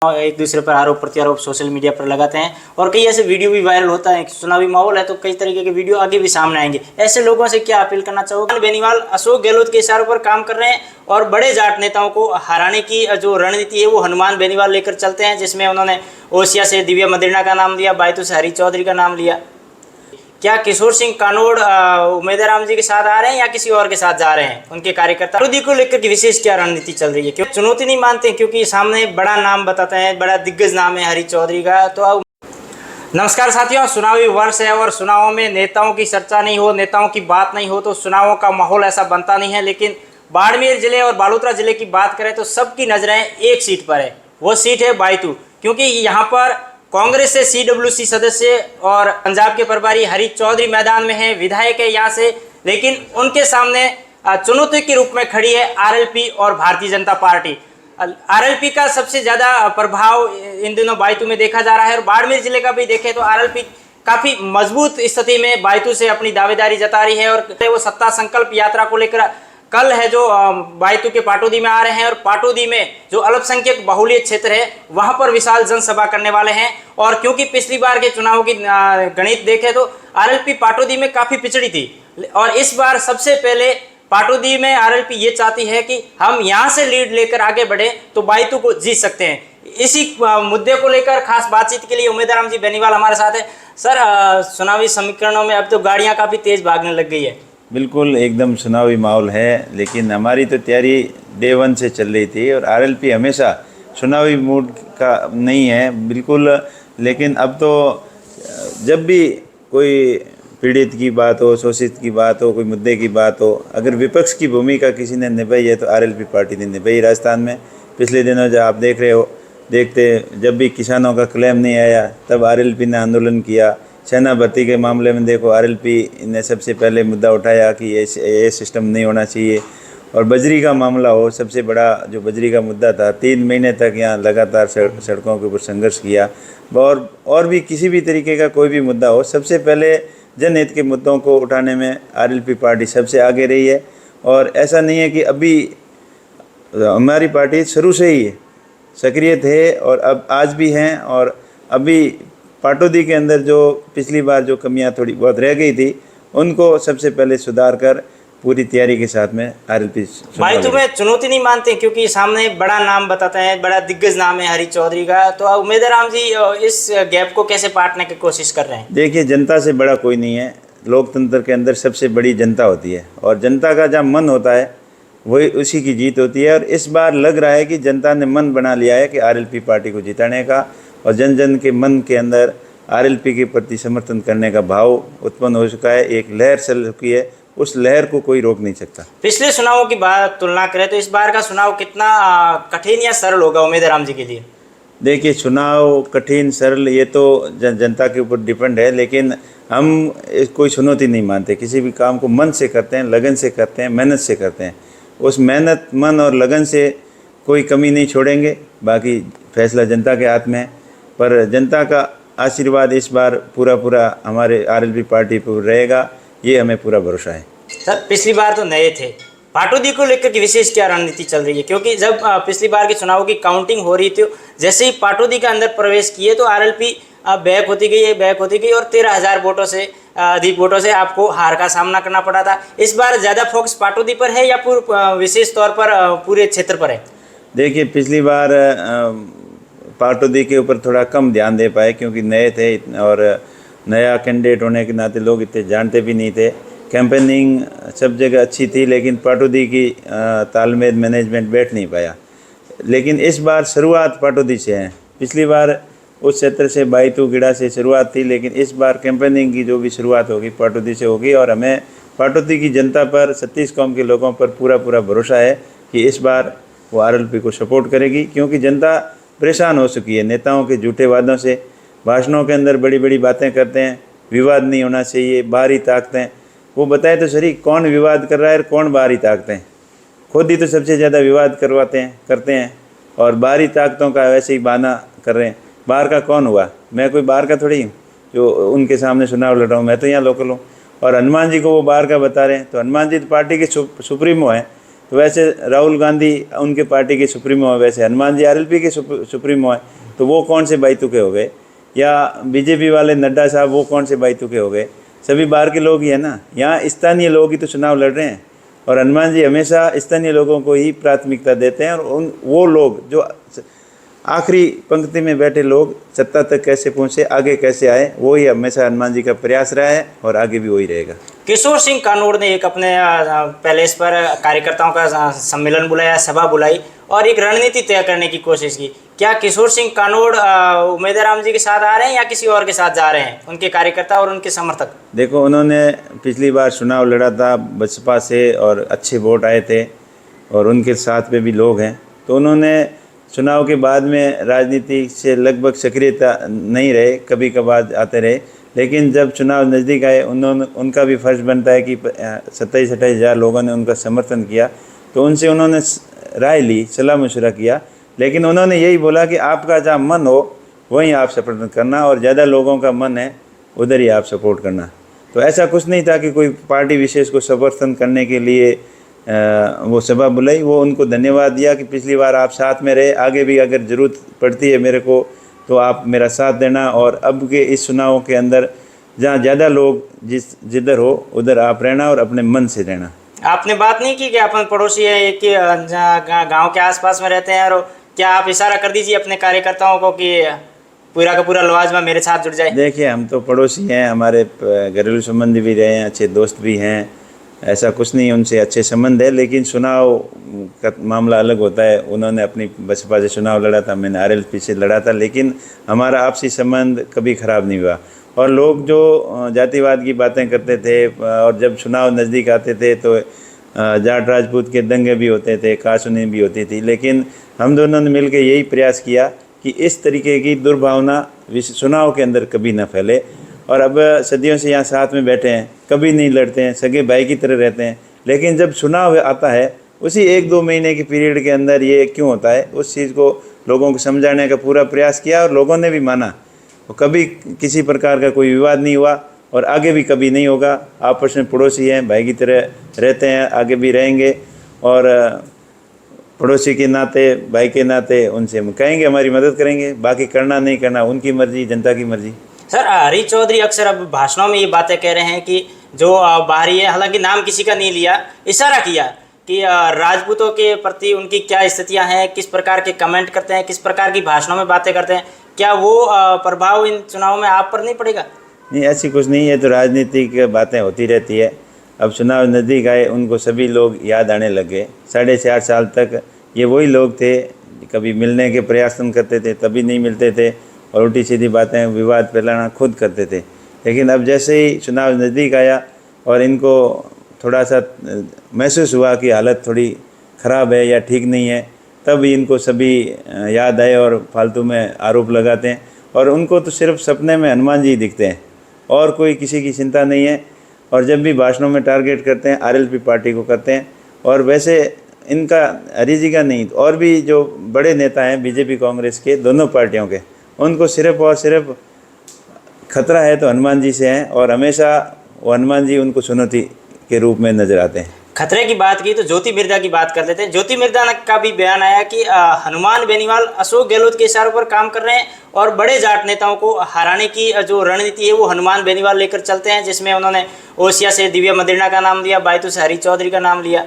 एक दूसरे पर आरोप प्रत्यारोप सोशल मीडिया पर लगाते हैं और कई ऐसे वीडियो भी वायरल होता है। चुनावी माहौल है तो कई तरीके के वीडियो आगे भी सामने आएंगे। ऐसे लोगों से क्या अपील करना चाहोगे? बेनीवाल अशोक गहलोत के इशारों पर काम कर रहे हैं और बड़े जाट नेताओं को हराने की जो रणनीति है वो हनुमान बेनीवाल लेकर चलते हैं, जिसमें उन्होंने ओसिया से दिव्या मदेरणा का नाम लिया, बायतू से हरी चौधरी का नाम लिया। क्या किशोर सिंह कानोड़ उमेदराम जी के साथ आ रहे हैं या किसी और के साथ जा रहे हैं? उनके कार्यकर्ता विरोधी को लेकर की विशेष क्या रणनीति चल रही है? क्यों चुनौती नहीं मानते? क्योंकि सामने बड़ा नाम बताते हैं, बड़ा दिग्गज नाम है हरी चौधरी का। तो अब नमस्कार साथियों, चुनावी वर्ष है और चुनावों में नेताओं की चर्चा नहीं हो, नेताओं की बात नहीं हो तो चुनावों का माहौल ऐसा बनता नहीं है। लेकिन बाड़मेर जिले और बालोतरा जिले की बात करें तो सबकी नजरें एक सीट पर है, वो सीट है बायतू। क्योंकि यहाँ पर कांग्रेस से CWC सदस्य और पंजाब के प्रभारी हरी चौधरी मैदान में है, विधायक है यहाँ से। लेकिन उनके सामने चुनौती के रूप में खड़ी है RLP और भारतीय जनता पार्टी। RLP का सबसे ज़्यादा प्रभाव इन दिनों बायतू में देखा जा रहा है और बाड़मेर जिले का भी देखें तो RLP काफ़ी मजबूत स्थिति में बायतू से अपनी दावेदारी जता रही है। और वो सत्ता संकल्प यात्रा को लेकर कल है जो बायतू के पाटोदी में आ रहे हैं और पाटोदी में जो अल्पसंख्यक बहुल्य क्षेत्र है वहां पर विशाल जनसभा करने वाले हैं। और क्योंकि पिछली बार के चुनाव की गणित देखें तो RLP पाटोदी में काफ़ी पिछड़ी थी और इस बार सबसे पहले पाटोदी में RLP ये चाहती है कि हम यहाँ से लीड लेकर आगे बढ़े तो बायतू को जीत सकते हैं। इसी मुद्दे को लेकर खास बातचीत के लिए उमेदराम जी बेनीवाल हमारे साथ है। सर, चुनावी समीकरणों में अब तो गाड़ियाँ काफ़ी तेज भागने लग गई है। बिल्कुल एकदम चुनावी माहौल है, लेकिन हमारी तो तैयारी डे 1 से चल रही थी और RLP हमेशा चुनावी मूड का नहीं है बिल्कुल। लेकिन अब तो जब भी कोई पीड़ित की बात हो, शोषित की बात हो, कोई मुद्दे की बात हो, अगर विपक्ष की भूमिका किसी ने निभाई है तो RLP पार्टी ने निभाई। राजस्थान में पिछले दिनों जब आप देख रहे हो, जब भी किसानों का क्लेम नहीं आया तब RLP ने आंदोलन किया। सेना भर्ती के मामले में देखो, RLP ने सबसे पहले मुद्दा उठाया कि ये सिस्टम नहीं होना चाहिए। और बजरी का मामला हो, सबसे बड़ा जो बजरी का मुद्दा था, 3 महीने तक यहाँ लगातार सड़कों के ऊपर संघर्ष किया। और भी किसी भी तरीके का कोई भी मुद्दा हो, सबसे पहले जनहित के मुद्दों को उठाने में RLP पार्टी सबसे आगे रही है। और ऐसा नहीं है कि अभी हमारी पार्टी शुरू से ही सक्रिय थे और अब आज भी हैं। और अभी पाटोदी के अंदर जो पिछली बार जो कमियां थोड़ी बहुत रह गई थी उनको सबसे पहले सुधार कर पूरी तैयारी के साथ में RLP बायतू में चुनौती नहीं मानते? क्योंकि सामने बड़ा नाम बताते हैं, बड़ा दिग्गज नाम है हरी चौधरी का। तो उमेदराम जी इस गैप को कैसे पाटने की कोशिश कर रहे हैं? देखिए, जनता से बड़ा कोई नहीं है। लोकतंत्र के अंदर सबसे बड़ी जनता होती है और जनता का जहाँ मन होता है वही उसी की जीत होती है। और इस बार लग रहा है कि जनता ने मन बना लिया है कि RLP पार्टी को जिताने का, और जन जन के मन के अंदर RLP के प्रति समर्थन करने का भाव उत्पन्न हो चुका है। एक लहर चल चुकी है, उस लहर को कोई रोक नहीं सकता। पिछले चुनावों की बात तुलना करें तो इस बार का चुनाव कितना कठिन या सरल होगा उमेदराम जी के लिए? देखिए, चुनाव कठिन सरल ये तो जनता के ऊपर डिपेंड है, लेकिन हम कोई चुनौती नहीं मानते। किसी भी काम को मन से करते हैं, लगन से करते हैं, मेहनत से करते हैं। उस मेहनत, मन और लगन से कोई कमी नहीं छोड़ेंगे। बाकी फैसला जनता के हाथ में है, पर जनता का आशीर्वाद इस बार पूरा हमारे RLP पार्टी पर रहेगा, ये हमें पूरा भरोसा है। सर, पिछली बार तो नए थे, पाटोदी को लेकर की विशेष क्या रणनीति चल रही है? क्योंकि जब पिछली बार के चुनावों की काउंटिंग हो रही थी, जैसे ही पाटोदी के अंदर प्रवेश किए तो RLP बैक होती गई और 13,000 वोटों से अधिक वोटों से आपको हार का सामना करना पड़ा था। इस बार ज़्यादा फोकस पाटोदी पर है या विशेष तौर पर पूरे क्षेत्र पर है? देखिए, पिछली बार पाटोदी के ऊपर थोड़ा कम ध्यान दे पाए क्योंकि नए थे और नया कैंडिडेट होने के नाते लोग इतने जानते भी नहीं थे। कैंपेनिंग सब जगह अच्छी थी, लेकिन पाटोदी की तालमेल मैनेजमेंट बैठ नहीं पाया। लेकिन इस बार शुरुआत पाटोदी से है। पिछली बार उस क्षेत्र से बायतू गिड़ा से शुरुआत थी, लेकिन इस बार कैंपेनिंग की जो भी शुरुआत होगी पाटोदी से होगी। और हमें पाटोदी की जनता पर, 36 कौम के लोगों पर पूरा भरोसा है कि इस बार वो RLP को सपोर्ट करेगी, क्योंकि जनता परेशान हो चुकी है नेताओं के झूठे वादों से। भाषणों के अंदर बड़ी बड़ी बातें करते हैं, विवाद नहीं होना चाहिए, बाहरी ताकतें। वो बताए तो सही, कौन विवाद कर रहा है और कौन बाहरी ताकतें? खुद ही तो सबसे ज़्यादा विवाद करते हैं और बाहरी ताकतों का वैसे ही बहाना कर रहे हैं। बाहर का कौन हुआ? मैं कोई बाहर का थोड़ी हूँ जो उनके सामने चुनाव लड़ रहा हूँ। मैं तो यहाँ लोकल हूँ। और हनुमान जी को वो बाहर का बता रहे हैं, तो हनुमान जी तो पार्टी के सुप्रीमो हैं। तो वैसे राहुल गांधी उनके पार्टी के सुप्रीमो है, वैसे हनुमान जी आरएलपी के सुप्रीमो है, तो वो कौन से बाईतुके हो गए? या बीजेपी वाले नड्डा साहब वो कौन से बाईतुके हो गए? सभी बाहर के लोग ही है ना, यहाँ स्थानीय लोग ही तो चुनाव लड़ रहे हैं। और हनुमान जी हमेशा स्थानीय लोगों को ही प्राथमिकता देते हैं, और वो लोग जो आखिरी पंक्ति में बैठे लोग सत्ता तक कैसे पहुँचे, आगे कैसे आए, वो ही हमेशा हनुमान जी का प्रयास रहा है और आगे भी वही रहेगा। किशोर सिंह कानोड़ ने एक अपने पैलेस पर कार्यकर्ताओं का सम्मेलन बुलाया, सभा बुलाई और एक रणनीति तय करने की कोशिश की। क्या किशोर सिंह कानोड़ उमेदवार राम जी के साथ आ रहे हैं या किसी और के साथ जा रहे हैं, उनके कार्यकर्ता और उनके समर्थक? देखो, उन्होंने पिछली बार चुनाव लड़ा था बसपा से और अच्छे वोट आए थे और उनके साथ में भी लोग हैं, तो उन्होंने चुनाव के बाद में राजनीति से लगभग सक्रियता नहीं रहे, कभी कभार आते रहे। लेकिन जब चुनाव नज़दीक आए, उनका भी फर्ज बनता है कि 27-28 हज़ार लोगों ने उनका समर्थन किया, तो उनसे उन्होंने राय ली, सलाह मशवरा किया। लेकिन उन्होंने यही बोला कि आपका जहाँ मन हो वहीं आप सपोर्ट करना, और ज़्यादा लोगों का मन है उधर ही आप सपोर्ट करना। तो ऐसा कुछ नहीं था कि कोई पार्टी विशेष को समर्थन करने के लिए वो सभा बुलाई। वो उनको धन्यवाद दिया कि पिछली बार आप साथ में रहे, आगे भी अगर ज़रूरत पड़ती है मेरे को तो आप मेरा साथ देना, और अब के इस चुनाव के अंदर जहाँ ज़्यादा लोग जिधर हो उधर आप रहना और अपने मन से रहना। आपने बात नहीं की कि अपन पड़ोसी है कि गांव के आसपास में रहते हैं, और क्या आप इशारा कर दीजिए अपने कार्यकर्ताओं को कि पूरा का पूरा लवाजमा मेरे साथ जुड़ जाए? देखिए, हम तो पड़ोसी हैं, हमारे घरेलू संबंध भी रहे हैं, अच्छे दोस्त भी हैं, ऐसा कुछ नहीं, उनसे अच्छे संबंध है। लेकिन चुनाव का मामला अलग होता है। उन्होंने अपनी बसपा से चुनाव लड़ा था, मैंने आरएलपी से लड़ा था, लेकिन हमारा आपसी संबंध कभी ख़राब नहीं हुआ। और लोग जो जातिवाद की बातें करते थे और जब चुनाव नज़दीक आते थे तो जाट राजपूत के दंगे भी होते थे, कासुनी भी होती थी, लेकिन हम दोनों ने मिलकर यही प्रयास किया कि इस तरीके की दुर्भावना चुनाव के अंदर कभी ना फैले। और अब सदियों से यहाँ साथ में बैठे हैं, कभी नहीं लड़ते हैं, सगे भाई की तरह रहते हैं। लेकिन जब चुनाव आता है उसी 1-2 महीने के पीरियड के अंदर ये क्यों होता है, उस चीज़ को लोगों को समझाने का पूरा प्रयास किया और लोगों ने भी माना। तो कभी किसी प्रकार का कोई विवाद नहीं हुआ और आगे भी कभी नहीं होगा। आपस में पड़ोसी हैं, भाई की तरह रहते हैं, आगे भी रहेंगे। और पड़ोसी के नाते, भाई के नाते उनसे हम कहेंगे हमारी मदद करेंगे, बाकी करना नहीं करना उनकी मर्जी, जनता की मर्जी। सर, हरीश चौधरी अक्सर अब भाषणों में ये बातें कह रहे हैं कि जो बाहरी है, हालांकि नाम किसी का नहीं लिया, इशारा किया कि राजपूतों के प्रति उनकी क्या स्थितियां हैं, किस प्रकार के कमेंट करते हैं, किस प्रकार की भाषणों में बातें करते हैं। क्या वो प्रभाव इन चुनाव में आप पर नहीं पड़ेगा? नहीं, ऐसी कुछ नहीं है, तो राजनीतिक बातें होती रहती है। अब चुनाव नज़दीक आए, उनको सभी लोग याद आने लगे। 4.5 साल तक ये वही लोग थे, कभी मिलने के प्रयास करते थे, तभी नहीं मिलते थे और उल्टी सीधी बातें, विवाद फैलाना खुद करते थे। लेकिन अब जैसे ही चुनाव नज़दीक आया और इनको थोड़ा सा महसूस हुआ कि हालत थोड़ी ख़राब है या ठीक नहीं है, तब इनको सभी याद आए और फालतू में आरोप लगाते हैं। और उनको तो सिर्फ सपने में हनुमान जी दिखते हैं और कोई किसी की चिंता नहीं है। और जब भी भाषणों में टारगेट करते हैं आरएलपी पार्टी को करते हैं। और वैसे इनका हरी जी का नहीं, और भी जो बड़े नेता हैं बीजेपी कांग्रेस के, दोनों पार्टियों के, उनको सिर्फ और सिर्फ खतरा है तो हनुमान जी से है, और हमेशा वो हनुमान जी उनको चुनौती के रूप में नजर आते हैं। खतरे की बात की तो ज्योति मिर्धा की बात कर लेते हैं। ज्योति मिर्धा का भी बयान आया कि हनुमान बेनीवाल अशोक गहलोत के इशारों पर काम कर रहे हैं और बड़े जाट नेताओं को हराने की जो रणनीति है वो हनुमान बेनीवाल लेकर चलते हैं, जिसमें उन्होंने ओसिया से दिव्या मदेरणा का नाम लिया, बायतू से हरीश चौधरी का नाम लिया।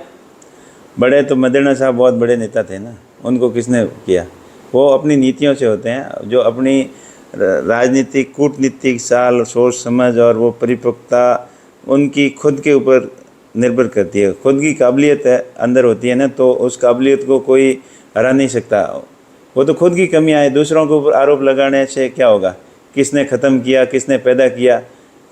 बड़े तो मदेरणा साहब बहुत बड़े नेता थे ना, उनको किसने किया? वो अपनी नीतियों से होते हैं, जो अपनी राजनीतिक कूटनीतिक चाल, सोच समझ और वो परिपक्वता उनकी खुद के ऊपर निर्भर करती है। खुद की काबिलियत अंदर होती है ना, तो उस काबिलियत को कोई हरा नहीं सकता। वो तो खुद की कमियां है, दूसरों के ऊपर आरोप लगाने से क्या होगा? किसने ख़त्म किया, किसने पैदा किया,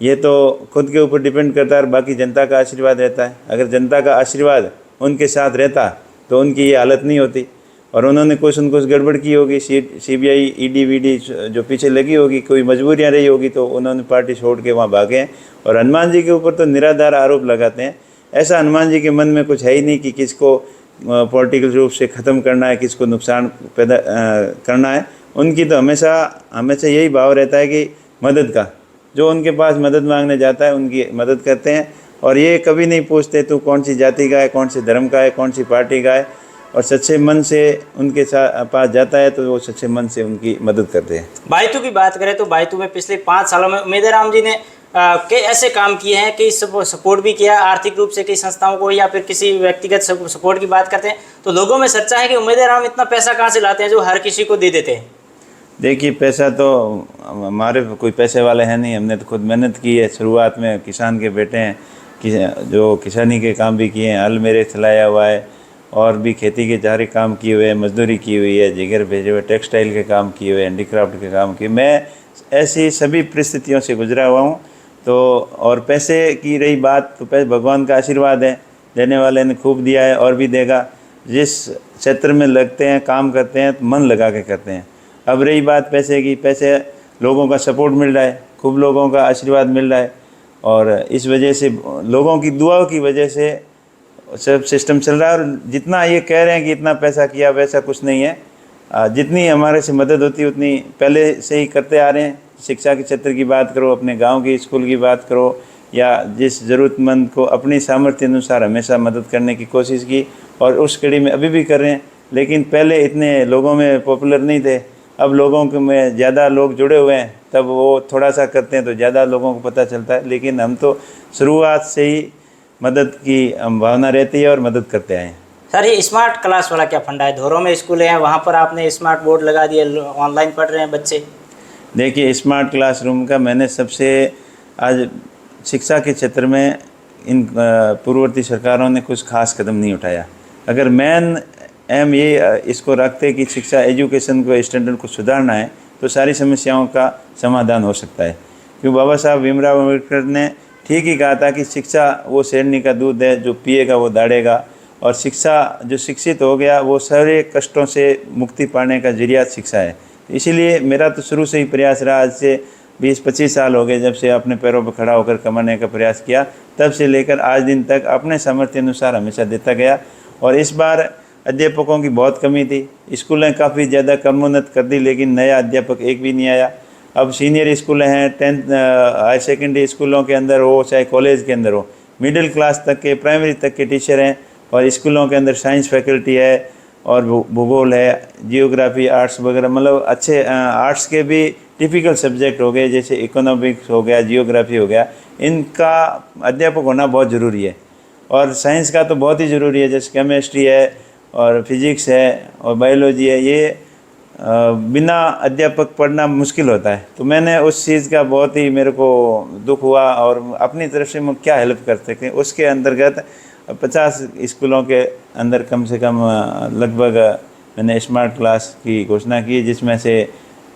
ये तो खुद के ऊपर डिपेंड करता है। बाकी जनता का आशीर्वाद रहता है। अगर जनता का आशीर्वाद उनके साथ रहता तो उनकी ये हालत नहीं होती। और उन्होंने कुछ न कुछ गड़बड़ की होगी, सीबीआई ईडी वीडी जो पीछे लगी होगी, कोई मजबूरियां रही होगी, तो उन्होंने पार्टी छोड़ के वहाँ भागे हैं। और हनुमान जी के ऊपर तो निराधार आरोप लगाते हैं। ऐसा हनुमान जी के मन में कुछ है ही नहीं कि किसको पॉलिटिकल रूप से ख़त्म करना है, किसको नुकसान पैदा करना है। उनकी तो हमेशा यही भाव रहता है कि मदद का, जो उनके पास मदद मांगने जाता है उनकी मदद करते हैं। और ये कभी नहीं पूछते तू कौन सी जाति का है, कौन से धर्म का है, कौन सी पार्टी का है, और सच्चे मन से उनके पास जाता है तो वो सच्चे मन से उनकी मदद करते हैं। बायतू की बात करें तो बायतू में पिछले 5 सालों में उमेदराम जी ने कई ऐसे काम किए हैं, कई सपोर्ट भी किया आर्थिक रूप से कई संस्थाओं को, या फिर किसी व्यक्तिगत सपोर्ट की बात करते हैं तो लोगों में चर्चा है कि उमेदराम इतना पैसा कहाँ से लाते हैं जो हर किसी को दे देते हैं। देखिए, पैसा तो हमारे कोई पैसे वाले हैं नहीं, हमने तो खुद मेहनत की है। शुरुआत में किसान के बेटे हैं कि जो किसानी के काम भी किए हैं, हल मेरे चलाया हुआ है, और भी खेती के सारे काम किए हुए हैं, मजदूरी की हुई है, जिगर भेजे हुए, टेक्सटाइल के काम किए हुए, हैंडीक्राफ्ट के काम किए। मैं ऐसी सभी परिस्थितियों से गुजरा हुआ हूँ। तो और पैसे की रही बात, तो पैसे भगवान का आशीर्वाद है, देने वाले ने खूब दिया है और भी देगा। जिस क्षेत्र में लगते हैं, काम करते हैं, तो मन लगा के करते हैं। अब रही बात पैसे की, पैसे लोगों का सपोर्ट मिल रहा है, खूब लोगों का आशीर्वाद मिल रहा है, और इस वजह से लोगों की दुआओं की वजह से सब सिस्टम चल रहा है। और जितना ये कह रहे हैं कि इतना पैसा किया, वैसा कुछ नहीं है। जितनी हमारे से मदद होती है उतनी पहले से ही करते आ रहे हैं। शिक्षा के क्षेत्र की बात करो, अपने गांव की स्कूल की बात करो, या जिस ज़रूरतमंद को अपनी सामर्थ्य अनुसार हमेशा मदद करने की कोशिश की, और उस कड़ी में अभी भी कर रहे हैं। लेकिन पहले इतने लोगों में पॉपुलर नहीं थे, अब लोगों के में ज़्यादा लोग जुड़े हुए हैं, तब वो थोड़ा सा करते हैं तो ज़्यादा लोगों को पता चलता है। लेकिन हम तो शुरुआत से ही मदद की भावना रहती है और मदद करते आए हैं। सर, ये स्मार्ट क्लास वाला क्या फंडा है? धोरों में स्कूल है, वहाँ पर आपने स्मार्ट बोर्ड लगा दिए, ऑनलाइन पढ़ रहे हैं बच्चे। देखिए, स्मार्ट क्लासरूम का मैंने सबसे आज शिक्षा के क्षेत्र में इन पूर्ववर्ती सरकारों ने कुछ खास कदम नहीं उठाया। अगर मेन एम ये इसको रखते कि शिक्षा एजुकेशन को स्टैंडर्ड को सुधारना है, तो सारी समस्याओं का समाधान हो सकता है। क्योंकि बाबा साहब भीमराव अम्बेडकर ने ठीक ही कहा था कि शिक्षा वो शेरनी का दूध है, जो पिएगा वो दाढ़ेगा, और शिक्षा जो शिक्षित हो गया वो सारे कष्टों से मुक्ति पाने का जरिया शिक्षा है। इसीलिए मेरा तो शुरू से ही प्रयास रहा, आज से 20-25 साल हो गए जब से अपने पैरों पर खड़ा होकर कमाने का प्रयास किया, तब से लेकर आज दिन तक अपने सामर्थ्य अनुसार हमेशा देता गया। और इस बार अध्यापकों की बहुत कमी थी, स्कूलें काफ़ी ज़्यादा क्रमोन्नत कर दी, लेकिन नया अध्यापक एक भी नहीं आया। अब सीनियर स्कूलें हैं, 10th हायर सेकेंडरी स्कूलों के अंदर हो, चाहे कॉलेज के अंदर हो, मिडिल क्लास तक के, प्राइमरी तक के टीचर हैं, और स्कूलों के अंदर साइंस फैकल्टी है, और भूगोल है, जियोग्राफी, आर्ट्स वगैरह, मतलब अच्छे आर्ट्स के भी टिपिकल सब्जेक्ट हो गए, जैसे इकोनॉमिक्स हो गया, जियोग्राफी हो गया, इनका अध्यापक होना बहुत ज़रूरी है। और साइंस का तो बहुत ही ज़रूरी है, जैसे केमिस्ट्री है और फिजिक्स है और बायोलॉजी है। ये बिना अध्यापक पढ़ना मुश्किल होता है। तो मैंने उस चीज़ का बहुत ही मेरे को दुख हुआ, और अपनी तरफ से मैं क्या हेल्प कर सकते, उसके अंतर्गत 50 स्कूलों के अंदर कम से कम लगभग मैंने स्मार्ट क्लास की घोषणा की, जिसमें से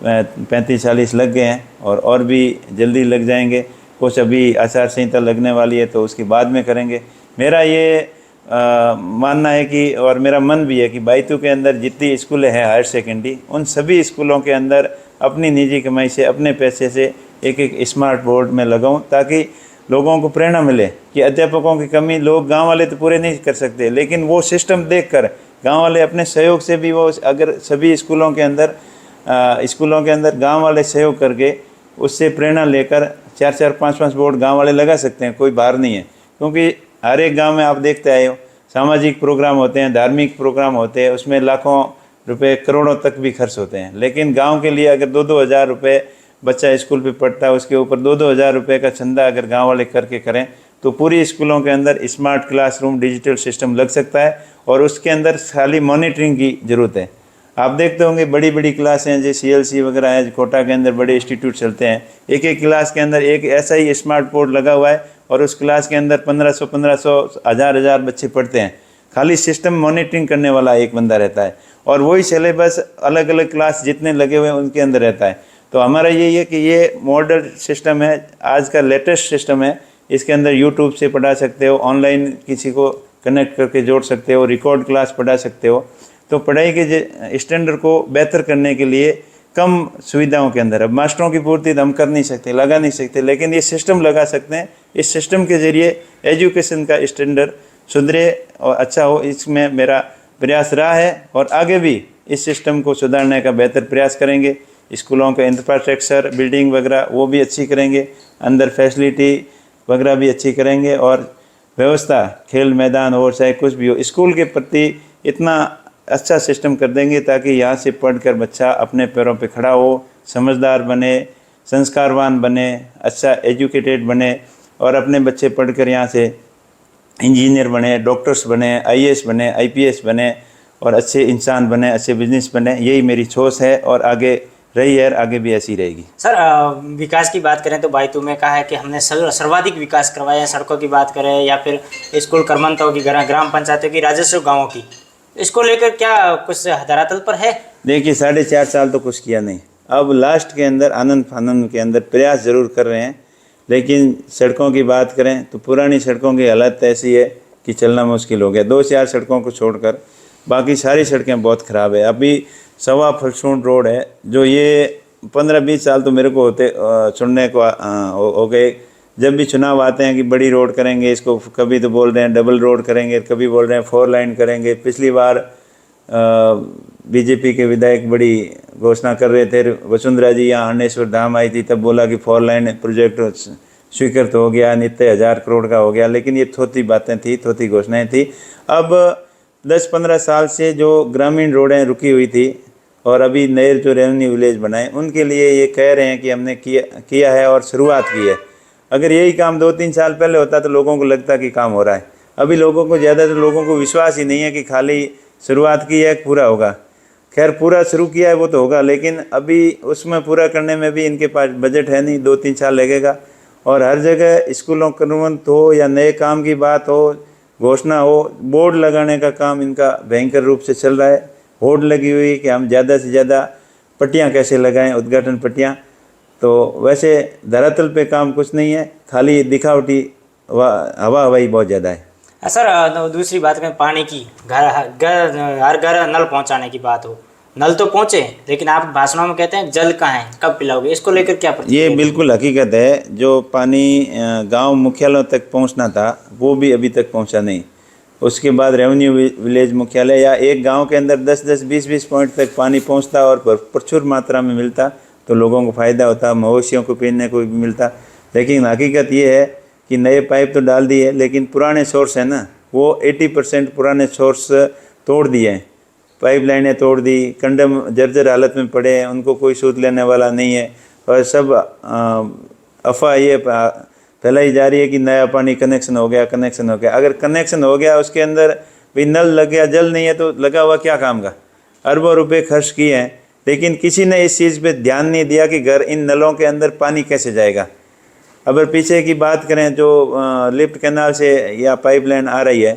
35-40 लग गए हैं, और भी जल्दी लग जाएंगे। कुछ अभी आचार संहिता लगने वाली है तो उसके बाद में करेंगे। मेरा ये मानना है कि, और मेरा मन भी है कि बायतू के अंदर जितनी स्कूलें हैं हायर सेकेंडरी, उन सभी स्कूलों के अंदर अपनी निजी कमाई से, अपने पैसे से एक स्मार्ट बोर्ड में लगाऊं, ताकि लोगों को प्रेरणा मिले कि अध्यापकों की कमी लोग गांव वाले तो पूरे नहीं कर सकते, लेकिन वो सिस्टम देखकर गांव वाले अपने सहयोग से भी, वो अगर सभी स्कूलों के अंदर गांव वाले सहयोग करके उससे प्रेरणा लेकर 4-4, 5-5 बोर्ड गांव वाले लगा सकते हैं। कोई बाहर नहीं है, क्योंकि हर एक गांव में आप देखते आए हो, सामाजिक प्रोग्राम होते हैं, धार्मिक प्रोग्राम होते हैं, उसमें लाखों रुपए, करोड़ों तक भी खर्च होते हैं। लेकिन गांव के लिए अगर 2-2 हज़ार रुपये बच्चा स्कूल पे पढ़ता है, उसके ऊपर 2-2 हज़ार रुपये का चंदा अगर गांव वाले करके करें, तो पूरी स्कूलों के अंदर स्मार्ट क्लासरूम डिजिटल सिस्टम लग सकता है। और उसके अंदर खाली मॉनिटरिंग की ज़रूरत है। आप देखते होंगे बड़ी बड़ी क्लासें हैं, जैसे CLC वगैरह है, कोटा के अंदर बड़े इंस्टीट्यूट चलते हैं, एक क्लास के अंदर एक ऐसा ही स्मार्ट बोर्ड लगा हुआ है, और उस क्लास के अंदर 1500, 1000 बच्चे पढ़ते हैं। खाली सिस्टम मॉनिटरिंग करने वाला एक बंदा रहता है, और वही सिलेबस अलग अलग क्लास जितने लगे हुए हैं उनके अंदर रहता है। तो हमारा यही है कि ये मॉडल सिस्टम है, आज का लेटेस्ट सिस्टम है। इसके अंदर YouTube से पढ़ा सकते हो, ऑनलाइन किसी को कनेक्ट करके जोड़ सकते हो, रिकॉर्ड क्लास पढ़ा सकते हो। तो पढ़ाई के स्टैंडर्ड को बेहतर करने के लिए कम सुविधाओं के अंदर, अब मास्टरों की पूर्ति हम कर नहीं सकते, लगा नहीं सकते, लेकिन ये सिस्टम लगा सकते हैं। इस सिस्टम के ज़रिए एजुकेशन का स्टैंडर्ड सुधरे और अच्छा हो, इसमें मेरा प्रयास रहा है, और आगे भी इस सिस्टम को सुधारने का बेहतर प्रयास करेंगे। स्कूलों का इंफ्रास्ट्रक्चर, बिल्डिंग वगैरह वो भी अच्छी करेंगे, अंदर फैसिलिटी वगैरह भी अच्छी करेंगे, और व्यवस्था खेल मैदान हो चाहे कुछ भी हो, स्कूल के प्रति इतना अच्छा सिस्टम कर देंगे ताकि यहाँ से पढ़कर बच्चा अपने पैरों पे खड़ा हो, समझदार बने, संस्कारवान बने, अच्छा एजुकेटेड बने, और अपने बच्चे पढ़कर यहाँ से इंजीनियर बने, डॉक्टर्स बने, आईएएस बने, आईपीएस बने, और अच्छे इंसान बने, अच्छे बिजनेस बने। यही मेरी सोच है और आगे रही है, आगे भी ऐसी रहेगी। सर विकास की बात करें तो बायतू में कहा है कि हमने सर्वाधिक विकास करवाया है। सड़कों की बात करें या फिर स्कूल, करमनताओं की, ग्राम पंचायतों की, राजस्व गाँवों की, इसको लेकर क्या कुछ धरातल पर है? देखिए 4.5 साल तो कुछ किया नहीं। अब लास्ट के अंदर आनंद फानंद के अंदर प्रयास ज़रूर कर रहे हैं, लेकिन सड़कों की बात करें तो पुरानी सड़कों की हालत ऐसी है कि चलना मुश्किल हो गया। 2-4 सड़कों को छोड़कर बाकी सारी सड़कें बहुत ख़राब है। अभी सवा फलसून रोड है, जो ये 15-20 साल तो मेरे को होते सुनने को हो गए। जब भी चुनाव आते हैं कि बड़ी रोड करेंगे, इसको कभी तो बोल रहे हैं डबल रोड करेंगे, कभी बोल रहे हैं 4 लाइन करेंगे। पिछली बार बीजेपी के विधायक बड़ी घोषणा कर रहे थे, वसुंधरा जी यहाँ हरनेश्वर धाम आई थी तब बोला कि 4 लाइन प्रोजेक्ट स्वीकृत हो गया, नित्य 1000 करोड़ का हो गया, लेकिन ये थोथी बातें थी, थोथी घोषणाएं थी। अब 10-15 साल से जो ग्रामीण रोडें रुकी हुई थी और अभी नए जो रेवेन्यू विलेज बनाए, उनके लिए ये कह रहे हैं कि हमने किया है और शुरुआत की है। अगर यही काम 2-3 साल पहले होता तो लोगों को लगता कि काम हो रहा है। अभी लोगों को, ज़्यादातर लोगों को विश्वास ही नहीं है कि खाली शुरुआत की है, पूरा होगा। खैर पूरा शुरू किया है वो तो होगा, लेकिन अभी उसमें पूरा करने में भी इनके पास बजट है नहीं, 2-3 साल लगेगा। और हर जगह स्कूलों करवंत हो या नए काम की बात हो, घोषणा हो, बोर्ड लगाने का काम इनका भयंकर रूप से चल रहा है। होड़ लगी हुई कि हम ज़्यादा से ज़्यादा पट्टियाँ कैसे लगाएं, उद्घाटन पट्टियाँ। तो वैसे धरातल पे काम कुछ नहीं है, खाली दिखावटी हवा हवाई बहुत ज़्यादा है। सर दूसरी बात करें पानी की, हर घर नल पहुंचाने की बात हो, नल तो पहुंचे लेकिन आप भाषणों में कहते हैं जल कहाँ है, कब पिलाओगे, इसको लेकर क्या प्रतिक्रिया? ये बिल्कुल हकीकत है। जो पानी गांव मुख्यालयों तक पहुंचना था वो भी अभी तक पहुंचा नहीं। उसके बाद रेवेन्यू विलेज मुख्यालय या एक गांव के अंदर 10-10, 20-20 पॉइंट तक पानी पहुंचता और प्रचुर मात्रा में मिलता तो लोगों को फ़ायदा होता, मवेशियों को पीने को भी मिलता। लेकिन हकीकत ये है कि नए पाइप तो डाल दिए, लेकिन पुराने सोर्स है ना, वो 80% पुराने सोर्स तोड़ दिए हैं, पाइपलाइनें तोड़ दी, कंडम जर्जर हालत में पड़े हैं, उनको कोई सूद लेने वाला नहीं है। और सब अफवाह ये फैलाई जा रही है कि नया पानी कनेक्शन हो गया, कनेक्शन हो गया। अगर कनेक्शन हो गया, उसके अंदर भी नल लग गया, जल नहीं है तो लगा हुआ क्या काम का? अरबों रुपए खर्च किए हैं, लेकिन किसी ने इस चीज़ पे ध्यान नहीं दिया कि घर इन नलों के अंदर पानी कैसे जाएगा। अगर पीछे की बात करें जो लिफ्ट कैनाल से या पाइपलाइन आ रही है,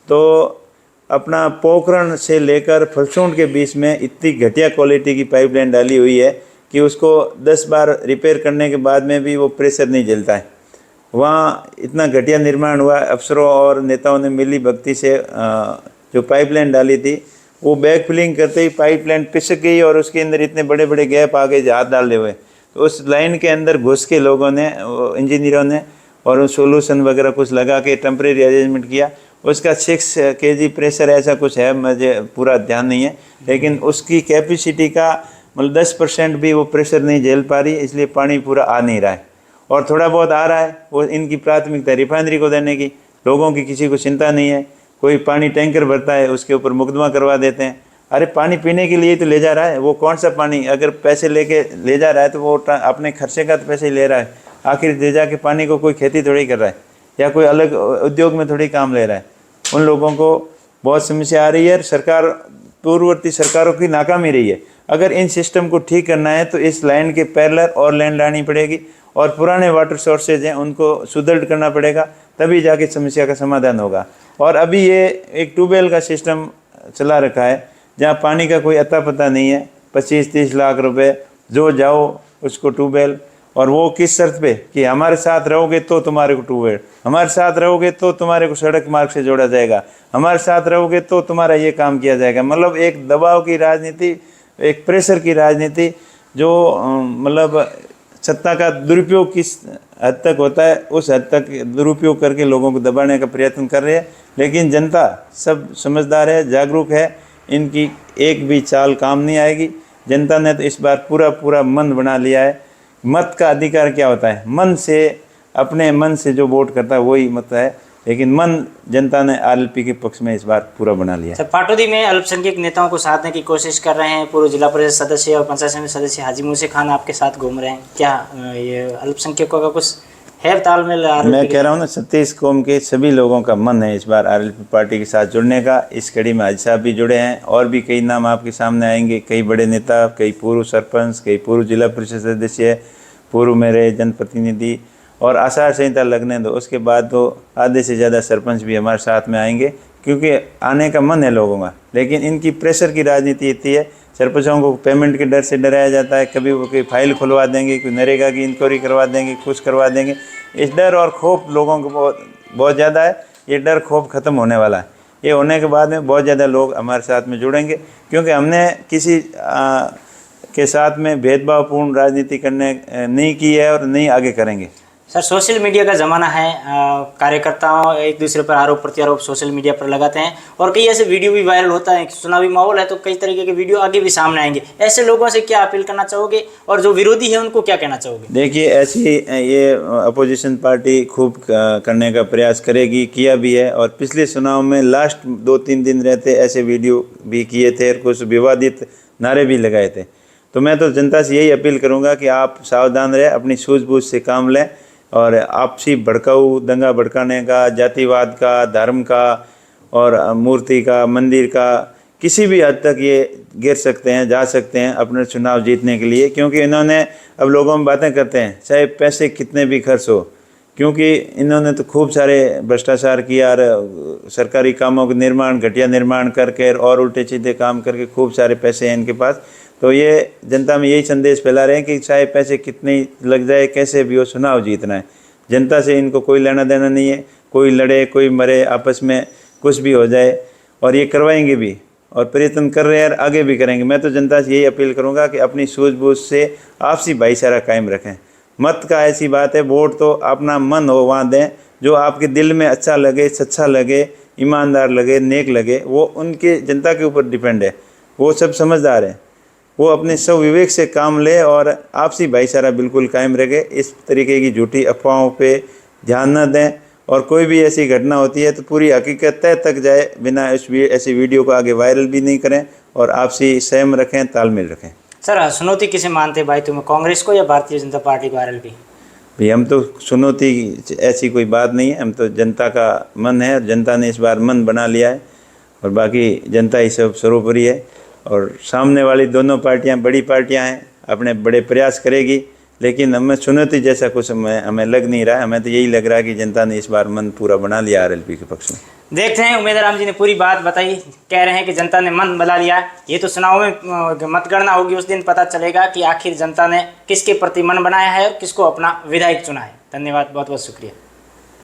तो अपना पोखरण से लेकर फलसूंड के बीच में इतनी घटिया क्वालिटी की पाइपलाइन डाली हुई है कि उसको 10 बार रिपेयर करने के बाद में भी वो प्रेशर नहीं झेलता है। वहाँ इतना घटिया निर्माण हुआ। अफसरों और नेताओं ने मिली भक्ति से जो पाइपलाइन डाली थी, वो बैक फिलिंग करते ही पाइपलाइन पिसक गई और उसके अंदर इतने बड़े बड़े गैप आ गए हाथ डाले हुए। तो उस लाइन के अंदर घुस के लोगों ने, इंजीनियरों ने, और सोल्यूशन वगैरह कुछ लगा के टेम्परेरी अरेंजमेंट किया। उसका 6 kg प्रेशर ऐसा कुछ है, मुझे पूरा ध्यान नहीं है, लेकिन उसकी कैपेसिटी का मतलब 10% भी वो प्रेशर नहीं झेल पा रही, इसलिए पानी पूरा आ नहीं रहा है। और थोड़ा बहुत आ रहा है, वो इनकी प्राथमिकता रिफाइनरी को देने की, लोगों की किसी को चिंता नहीं है। कोई पानी टैंकर भरता है, उसके ऊपर मुकदमा करवा देते हैं। अरे पानी पीने के लिए तो ले जा रहा है, वो कौन सा पानी? अगर पैसे लेके ले जा रहा है तो वो अपने खर्चे का तो पैसे ही ले रहा है। आखिर ले जाके पानी को कोई खेती थोड़ी कर रहा है या कोई अलग उद्योग में थोड़ी काम ले रहा है। उन लोगों को बहुत समस्या आ रही है। सरकार, पूर्ववर्ती सरकारों की नाकामी रही है। अगर इन सिस्टम को ठीक करना है तो इस लाइन के पैरेलल और लाइन लानी पड़ेगी और पुराने वाटर सोर्सेज हैं उनको सुदृढ़ करना पड़ेगा, तभी जाके समस्या का समाधान होगा। और अभी ये एक ट्यूबवेल का सिस्टम चला रखा है जहाँ पानी का कोई अता पता नहीं है। 25-30 लाख रुपए जो जाओ उसको ट्यूबवेल, और वो किस शर्त पे कि हमारे साथ रहोगे तो तुम्हारे को ट्यूबवेल, हमारे साथ रहोगे तो तुम्हारे को सड़क मार्ग से जोड़ा जाएगा, हमारे साथ रहोगे तो तुम्हारा ये काम किया जाएगा। मतलब एक दबाव की राजनीति, एक प्रेशर की राजनीति, जो मतलब सत्ता का दुरुपयोग किस हद तक होता है उस हद तक दुरुपयोग करके लोगों को दबाने का प्रयत्न कर रहे हैं। लेकिन जनता सब समझदार है, जागरूक है, इनकी एक भी चाल काम नहीं आएगी। जनता ने तो इस बार पूरा मन बना लिया है। मत का अधिकार क्या होता है? मन से अपने मन से जो वोट करता है वही मत है, लेकिन मन जनता ने आरएलपी के पक्ष में इस बार पूरा बना लिया। सर, पाटौदी में अल्पसंख्यक नेताओं को साधने की कोशिश कर रहे हैं, पूर्व जिला परिषद सदस्य और पंचायत समिति सदस्य हाजी मूसे खान आपके साथ घूम रहे हैं, क्या ये अल्पसंख्यकों का कुछ है तालमेल? मैं कह रहा हूँ ना, 37 कौम के सभी लोगों का मन है इस बार आरएलपी पार्टी के साथ जुड़ने का। इस कड़ी में हाजी साहब भी जुड़े हैं और भी कई नाम आपके सामने आएंगे, कई बड़े नेता, कई पूर्व सरपंच, कई पूर्व जिला परिषद सदस्य, पूर्व मेरे जनप्रतिनिधि, और आचार संहिता लगने दो उसके बाद तो आधे से ज़्यादा सरपंच भी हमारे साथ में आएंगे, क्योंकि आने का मन है लोगों का। लेकिन इनकी प्रेशर की राजनीति इतनी है, सरपंचों को पेमेंट के डर से डराया जाता है, कभी वो कोई फाइल खुलवा देंगे, कोई नरेगा की इंक्वायरी करवा देंगे, कुछ करवा देंगे। इस डर और खौफ लोगों को बहुत ज़्यादा है। ये डर खौफ ख़त्म होने वाला है। ये होने के बाद में बहुत ज़्यादा लोग हमारे साथ में जुड़ेंगे, क्योंकि हमने किसी के साथ में भेदभावपूर्ण राजनीति करने नहीं की है और नहीं आगे करेंगे। सर, सोशल मीडिया का ज़माना है, कार्यकर्ताओं एक दूसरे पर आरोप प्रत्यारोप सोशल मीडिया पर लगाते हैं और कई ऐसे वीडियो भी वायरल होता है। चुनावी माहौल है तो कई तरीके के वीडियो आगे भी सामने आएंगे। ऐसे लोगों से क्या अपील करना चाहोगे और जो विरोधी है उनको क्या कहना चाहोगे? देखिए, ऐसी ये अपोजिशन पार्टी खूब करने का प्रयास करेगी, किया भी है, और पिछले चुनाव में लास्ट 2-3 दिन रहते ऐसे वीडियो भी किए थे और कुछ विवादित नारे भी लगाए थे। तो मैं तो जनता से यही अपील करूँगा कि आप सावधान रहें, अपनी सूझबूझ से काम लें और आपसी भड़काऊ दंगा भड़काने का, जातिवाद का, धर्म का और मूर्ति का, मंदिर का, किसी भी हद तक ये गिर सकते हैं, जा सकते हैं अपने चुनाव जीतने के लिए। क्योंकि इन्होंने अब लोगों में बातें करते हैं चाहे पैसे कितने भी खर्च हो, क्योंकि इन्होंने तो खूब सारे भ्रष्टाचार किया और सरकारी कामों का निर्माण, घटिया निर्माण करके और उल्टे सीधे काम करके खूब सारे पैसे हैं इनके पास। तो ये जनता में यही संदेश फैला रहे हैं कि चाहे पैसे कितने लग जाए, कैसे भी हो, चुनाव जीतना है। जनता से इनको कोई लेना देना नहीं है, कोई लड़े कोई मरे, आपस में कुछ भी हो जाए, और ये करवाएंगे भी और प्रयत्न कर रहे हैं और आगे भी करेंगे। मैं तो जनता से यही अपील करूंगा कि अपनी सूझबूझ से आपसी भाईचारा कायम रखें। मत का ऐसी बात है, वोट तो अपना मन हो वहाँ दें, जो आपके दिल में अच्छा लगे, सच्चा लगे, ईमानदार लगे, नेक लगे, वो उनके जनता के ऊपर डिपेंड है। वो सब समझदार हैं, वो अपने सब विवेक से काम ले और आपसी भाईचारा बिल्कुल कायम रखे। इस तरीके की झूठी अफवाहों पे ध्यान न दें, और कोई भी ऐसी घटना होती है तो पूरी हकीकत तय तक जाए, बिना ऐसी वीडियो को आगे वायरल भी नहीं करें और आपसी संयम रखें, तालमेल रखें। सर, चुनौती किसे मानते भाई तुम्हें, कांग्रेस को या भारतीय जनता पार्टी को आरएलपी? भाई, हम तो चुनौती ऐसी कोई बात नहीं है, हम तो जनता का मन है और जनता ने इस बार मन बना लिया है और बाकी जनता ही सब सर्वोपरि है। और सामने वाली दोनों पार्टियां बड़ी पार्टियां हैं, अपने बड़े प्रयास करेगी, लेकिन हमें चुनौती जैसा कुछ हमें लग नहीं रहा है। हमें तो यही लग रहा है कि जनता ने इस बार मन पूरा बना लिया आरएलपी के पक्ष में। देखते हैं, उमेदवार राम जी ने पूरी बात बताई, कह रहे हैं कि जनता ने मन बना लिया। ये तो चुनाव में मतगणना होगी, उस दिन पता चलेगा कि आखिर जनता ने किसके प्रति मन बनाया है और किसको अपना विधायक चुना है। धन्यवाद, बहुत बहुत शुक्रिया।